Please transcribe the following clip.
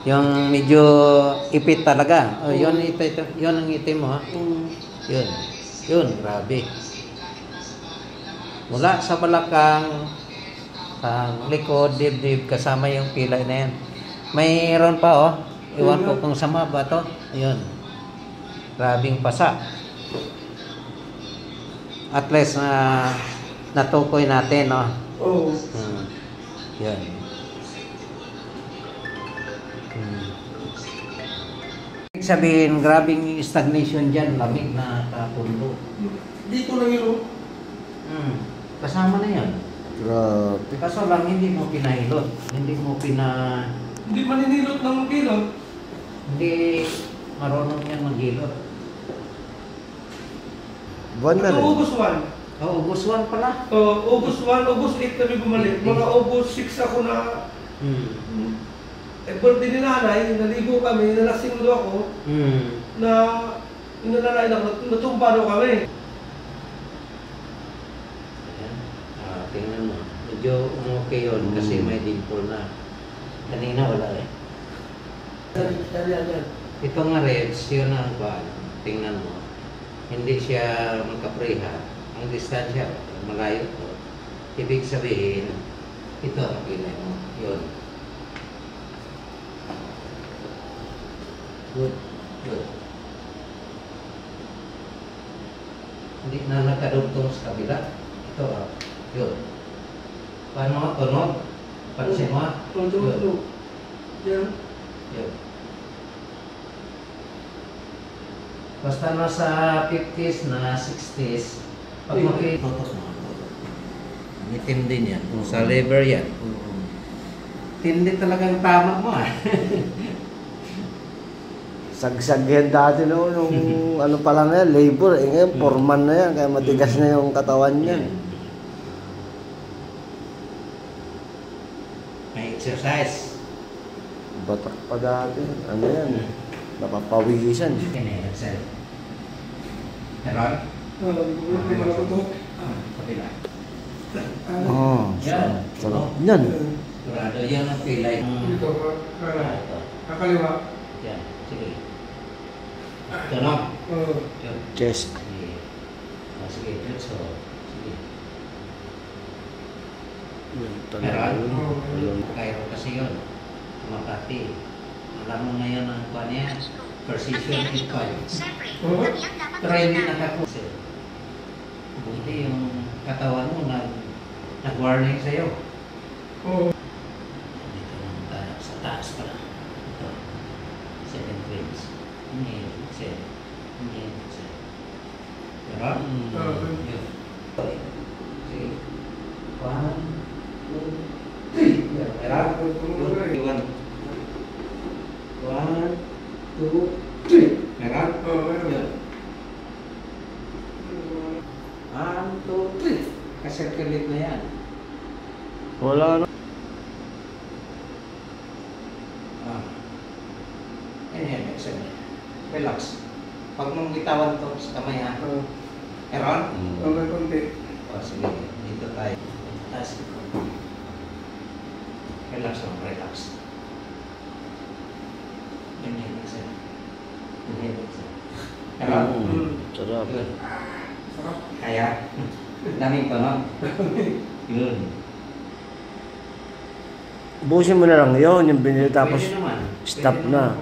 Yung medyo ipit talaga. Oh, yun, ito, yun ang itim mo. Yun. Yun, grabe. Mula sa balakang, ang likod, dibdib, kasama yung pilay na yan. Mayroon pa, oh. Iwan ko kung sama ba to. Ayun. Grabing pasa. At least, natukoy natin, no? Oo. Yan. Ibig sabihin, grabing stagnation dyan, lamig na kapundo. Dito lang yun. Kasama na yan. Grabe. Kaso lang, hindi mo pinahilot. Hindi mo Hindi maninilot ng kilot. Hindi marunong yan maghilot. Buwan na rin. August 1. Oh, August 1 pala. August 1, August 8 kami bumalik. Mga August 6 ako na... birthday ni nanay, naligo kami, nalasing doon ako. Na inalalain ako, natumpa doon kami. Ayan. Tingnan mo. Medyo okay yun kasi may dimple na. Kanina wala eh. Ito nga reds, yun ang kuwan. Tingnan mo. Hindi siya magkapreha. Ang distansya, malayo po. Ibig sabihin, ito ang kilay mo. Yun. Good. Good. Hindi na nakadugtong sa kabila. Ito ah. Yun. Paano nga tunog? Pansin mo? Tunog. Yan. Yun. Basta nasa 50s na 60s, pag makitotos mo, itim din yan. Sa liver yan. Tindi talagang tama mo ah. Sagsag yan dati noon, nung ano pa lang yan, labor. Ngayon, foreman na yan, kaya matigas na yung katawan niyan. May exercise. Batak pa dati. Ano yan? Napapawisan. Exercise. Meron? Kapila. Oo. Yan. Sarap. Yan. Sigurado yan ang pilay. Dito, kakaliwa. Yan. Sige. Tunog. Yun. Chest. Sige. Sige. So, sige. Meron? Cairo kasi yun. Makati. Alam mo ngayon ang kuha niya. Precision in 5. Pero hindi nakakusil. Buti yung katawan mo nag-warning sa'yo. Oo. Dito lang tayo. Sa taas pala. Ito. 7 frames. Hindi. 7. Hindi. 7. Pero? Yun. Sige. 1, 2, 3. Pero? Yun. 1, 2, 3. Meron? Yun. 1, 2, 3. Kasirkulit na yan. Wala na. Ayan, excellent. Relax. Pag mong bitawan to sa kamay ha. Meron? Okay, konti. O sige, dito tayo. Taas. Relax lang, relax. Ganyan, excellent. Ganyan, excellent. Meron? Sarap. Yun. Kaya? Daming tunog. Yun. Busin mo na lang yun, yung binili tapos Pwede naman. stop Pwede na. naman.